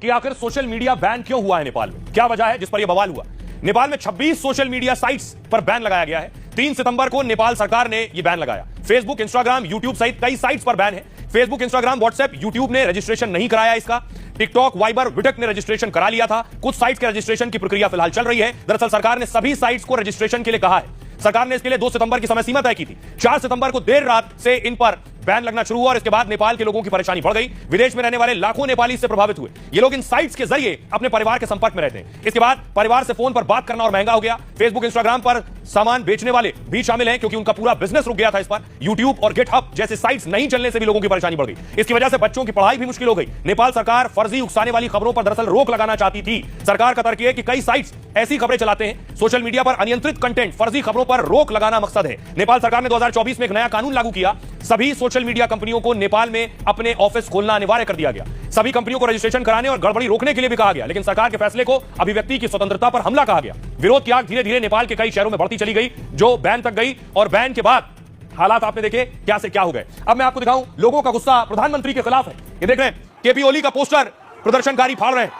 कि आखिर social media ban क्यों हुआ है नेपाल में, क्या वजह है जिस पर यह बवाल हुआ। नेपाल में 26 सोशल मीडिया साइट्स पर बैन लगाया गया है। 3 सितंबर को नेपाल सरकार ने यह बैन लगाया। फेसबुक, इंस्टाग्राम, यूट्यूब सहित कई साइट्स पर बैन है। फेसबुक, इंस्टाग्राम, व्हाट्सएप, यूट्यूब ने रजिस्ट्रेशन नहीं कराया इसका। टिकटॉक, वाइबर, विटक ने रजिस्ट्रेशन करा लिया था। कुछ साइट्स के रजिस्ट्रेशन की प्रक्रिया फिलहाल चल रही है। दरअसल सरकार ने सभी साइट्स को रजिस्ट्रेशन के लिए कहा है। सरकार ने इसके लिए 2 सितंबर की समय सीमा तय की थी। 4 सितंबर को देर रात से इन पर बैन लगना शुरू हुआ और इसके बाद नेपाल के लोगों की परेशानी बढ़ गई। विदेश में रहने वाले लाखों नेपाली इससे प्रभावित हुए। ये लोग इन साइट्स के जरिए अपने परिवार के संपर्क में रहते हैं। इसके बाद परिवार से फोन पर बात करना और महंगा हो गया। फेसबुक, इंस्टाग्राम पर सामान बेचने वाले भी शामिल हैं क्योंकि उनका पूरा बिजनेस रुक गया था इस पर। यूट्यूब और गिटहब जैसे साइट्स नहीं चलने से भी लोगों की परेशानी बढ़ गई। इसकी वजह से बच्चों की पढ़ाई भी मुश्किल हो गई। नेपाल सरकार फर्जी उकसाने वाली खबरों पर दरअसल रोक लगाना चाहती थी। सरकार का तर्क है कि कई साइट्स ऐसी खबरें चलाते हैं। सोशल मीडिया पर अनियंत्रित कंटेंट, फर्जी खबरों पर रोक लगाना मकसद है। नेपाल सरकार ने 2024 में एक नया कानून लागू किया। सभी सोशल मीडिया कंपनियों को नेपाल में अपने ऑफिस खोलना अनिवार्य कर दिया गया। सभी कंपनियों को रजिस्ट्रेशन कराने और गड़बड़ी रोकने के लिए भी कहा गया। लेकिन सरकार के फैसले को अभिव्यक्ति की स्वतंत्रता पर हमला कहा गया। विरोध की आग धीरे धीरे नेपाल के कई शहरों में बढ़ती चली गई, जो बैन तक गई। और बैन के बाद हालात आपने देखे क्या से क्या हो गए। अब मैं आपको दिखाऊं, लोगों का गुस्सा प्रधानमंत्री के खिलाफ है। ये देख रहे हैं, केपी ओली का पोस्टर प्रदर्शनकारी फाड़ रहे हैं।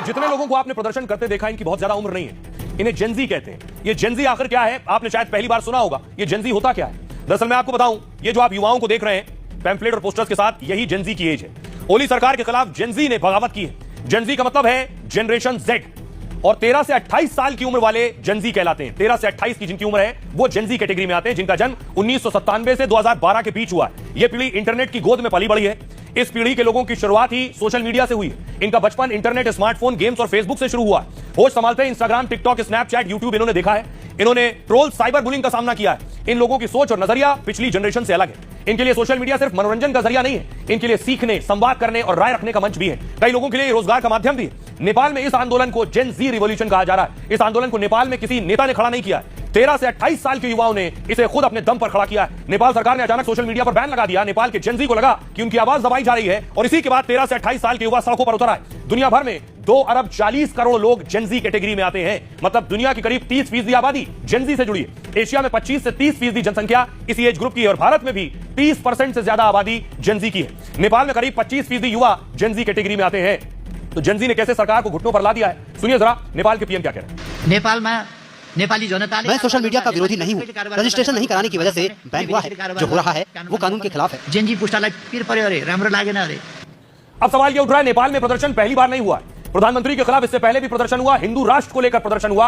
जितने लोगों को आपने प्रदर्शन करते देखा, इनकी बहुत ज्यादा उम्र नहीं है। इन्हें जेनजी कहते हैं। ये जेनजी आखिर क्या है, आपने शायद पहली बार सुना होगा। ये जेनजी होता क्या है? दरअसल मैं आपको बताऊं, ये जो आप युवाओं को देख रहे हैं पैम्फलेट और पोस्टर्स के साथ, यही जेनजी की एज है। ओली सरकार के खिलाफ जेनजी ने बगावत की है। जेनजी का मतलब है जनरेशन जेड और 13 से 28 साल की उम्र वाले जेनजी कहलाते हैं। 13 से 28 की जिनकी उम्र है वो जेनजी कैटेगरी में आते हैं, जिनका जन्म 1997 से 2012 के बीच हुआ है। यह पीढ़ी इंटरनेट की गोद में पली बड़ी है। इस पीढ़ी के लोगों की शुरुआत ही सोशल मीडिया से हुई है। इनका बचपन इंटरनेट, स्मार्टफोन, गेम्स और फेसबुक से शुरू हुआ है। होश संभालते हैं इंस्टाग्राम, टिकटॉक, स्नैपचैट, यूट्यूब इन्होंने देखा है। इन्होंने ट्रोल, साइबर बुलिंग का सामना किया है। इन लोगों की सोच और नजरिया पिछली जनरेशन से अलग है। इनके लिए सोशल मीडिया सिर्फ मनोरंजन का जरिया नहीं है, इनके लिए सीखने, संवाद करने और राय रखने का मंच भी है। कई लोगों के लिए रोजगार का माध्यम भी है। नेपाल में इस आंदोलन को जेन जी रिवॉल्यूशन कहा जा रहा है। इस आंदोलन को नेपाल में किसी नेता ने खड़ा नहीं किया है। 13 से 28 साल के युवाओं ने इसे खुद अपने दम पर खड़ा किया है। नेपाल सरकार ने अचानक सोशल मीडिया पर बैन लगा दिया। नेपाल के जेन जी को लगा कि उनकी आवाज दबाई जा रही है और इसी के बाद 13 से 28 साल के युवा सड़कों पर उतर आए। दुनिया भर में 2 अरब 40 करोड़ लोग जेनजी कैटेगरी में आते हैं। मतलब दुनिया की करीब 30% आबादी जेनजी से जुड़ी है। एशिया में 25 से 30% जनसंख्या इसी एज ग्रुप की है और भारत में भी 30% से ज्यादा आबादी जेनजी की है। नेपाल में करीब 25% युवा जेनजी कैटेगरी में आते हैं। तो जेनजी ने कैसे सरकार को घुटनों पर ला दिया है, सुनिए जरा नेपाल के पीएम क्या कह रहे हैं। नेपाल में नेपाली जनता, मैं सोशल मीडिया का विरोधी नहीं हूँ। रजिस्ट्रेशन नहीं कराने की वजह से बैन हुआ है। जो हो रहा है वो कानून के खिलाफ है। जेनजी पुस्तालाई पिर पर्यो अरे, राम्रो लागेन अरे। अब सवाल यह उठ रहा है, नेपाल में प्रदर्शन पहली बार नहीं हुआ। प्रधानमंत्री के खिलाफ इससे पहले भी प्रदर्शन हुआ। हिंदू राष्ट्र को लेकर प्रदर्शन हुआ।